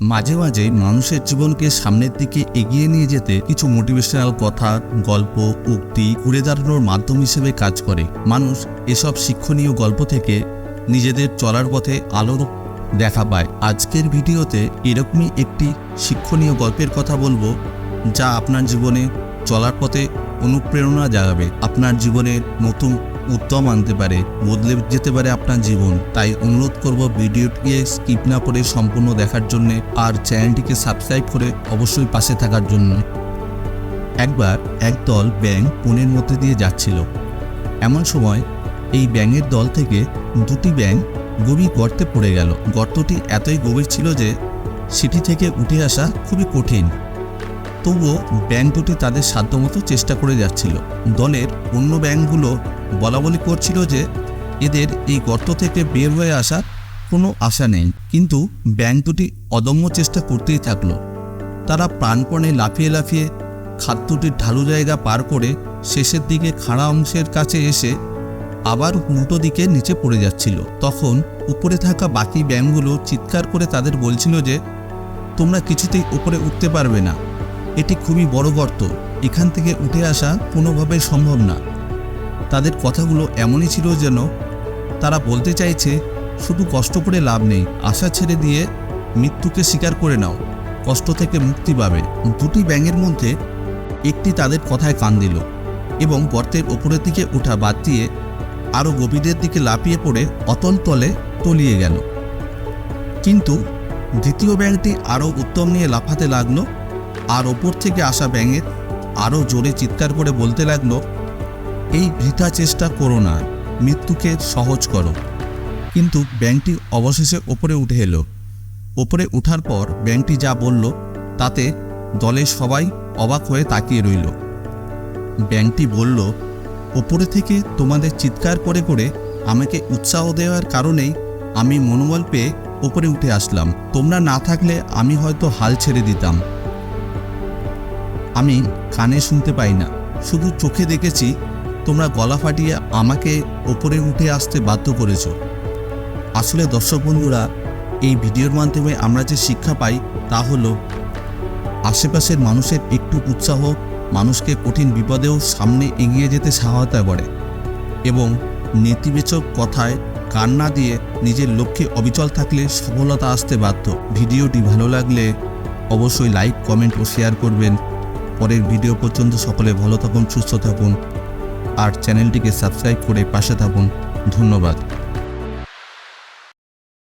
মাঝে মাঝে মানুষের জীবনকে সামনের দিকে এগিয়ে নিয়ে যেতে কিছু মোটিভেশনাল কথা, গল্প, উক্তি ঘুরে দাঁড়ানোর মাধ্যম হিসেবে কাজ করে। মানুষ এসব শিক্ষণীয় গল্প থেকে নিজেদের চলার পথে আলোর দেখা পায়। আজকের ভিডিওতে এরকমই একটি শিক্ষণীয় গল্পের কথা বলবো, যা আপনার জীবনে চলার পথে অনুপ্রেরণা জাগাবে, আপনার জীবনে নতুন উদ্যম আনতে পারে, বদলে যেতে পারে আপনার জীবন। তাই অনুরোধ করব ভিডিওটিকে স্কিপ না করে সম্পূর্ণ দেখার জন্য, আর চ্যানেলটিকে সাবস্ক্রাইব করে অবশ্যই পাশে থাকার জন্য। একবার একদল ব্যাঙ বনের মধ্যে দিয়ে যাচ্ছিল। এমন সময় এই ব্যাঙের দল থেকে দুটি ব্যাঙ গভীর গর্তে পড়ে গেল। গর্তটি এতই গভীর ছিল যে সেটি থেকে উঠে আসা খুবই কঠিন। তবুও ব্যাঙ দুটি তাদের সাধ্যমতো চেষ্টা করে যাচ্ছিল। দলের অন্য ব্যাঙগুলো বলাবলি করছিল যে এদের এই গর্ত থেকে বের হয়ে আসার কোনো আশা নেই, কিন্তু ব্যাঙ দুটি অদম্য চেষ্টা করতেই থাকলো। তারা প্রাণপণে লাফিয়ে লাফিয়ে খাদ্যটির ঢালু জায়গা পার করে শেষের দিকে খাড়া অংশের কাছে এসে আবার উল্টো দিকে নিচে পড়ে যাচ্ছিল। তখন উপরে থাকা বাকি ব্যাঙগুলো চিৎকার করে তাদের বলছিল যে তোমরা কিছুতেই উপরে উঠতে পারবে না, এটি খুবই বড় গর্ত, এখান থেকে উঠে আসা কোনোভাবেই সম্ভব না। তাদের কথাগুলো এমনই ছিল যেন তারা বলতে চাইছে শুধু কষ্ট করে লাভ নেই, আশা ছেড়ে দিয়ে মৃত্যুকে স্বীকার করে নাও, কষ্ট থেকে মুক্তি পাবে। দুটি ব্যাঙের মধ্যে একটি তাদের কথায় কান দিল এবং গর্তের ওপরের দিকে ওঠা বাদ দিয়ে আরও গভীরের দিকে লাফিয়ে পড়ে অতল তলে তলিয়ে গেল। কিন্তু দ্বিতীয় ব্যাঙটি আরও উদ্যম নিয়ে লাফাতে লাগলো, আর ওপর থেকে আসা ব্যাঙের আরও জোরে চিৎকার করে বলতে লাগলো, এই বৃথা চেষ্টা করো না, মৃত্যুকে সহজ করো। কিন্তু ব্যাঙটি অবশেষে ওপরে উঠে এলো। ওপরে ওঠার পর ব্যাঙটি যা বলল তাতে দলের সবাই অবাক হয়ে তাকিয়ে রইল। ব্যাঙটি বলল, ওপরে থেকে তোমাদের চিৎকার করে করে আমাকে উৎসাহ দেওয়ার কারণেই আমি মনোবল পেয়ে ওপরে উঠে আসলাম। তোমরা না থাকলে আমি হয়তো হাল ছেড়ে দিতাম। আমি কানে শুনতে পাই না, শুধু চোখে দেখেছি তোমরা গলা ফাটিয়ে আমাকে ওপরে উঠে আসতে বাধ্য করেছ। আসলে দর্শক বন্ধুরা, এই ভিডিওর মাধ্যমে আমরা যে শিক্ষা পাই তা হলো আশেপাশের মানুষের একটু উৎসাহ মানুষকে কঠিন বিপদেও সামনে এগিয়ে যেতে সহায়তা করে, এবং নেতিবাচক কথায় কান না দিয়ে নিজের লক্ষ্যে অবিচল থাকলে সফলতা আসতে বাধ্য। ভিডিওটি ভালো লাগলে অবশ্যই লাইক, কমেন্ট ও শেয়ার করবেন। পরের ভিডিও পর্যন্ত সকলে ভালো থাকুন, সুস্থ থাকুন, আর চ্যানেলটিকে সাবস্ক্রাইব করে পাশে থাকুন। ধন্যবাদ।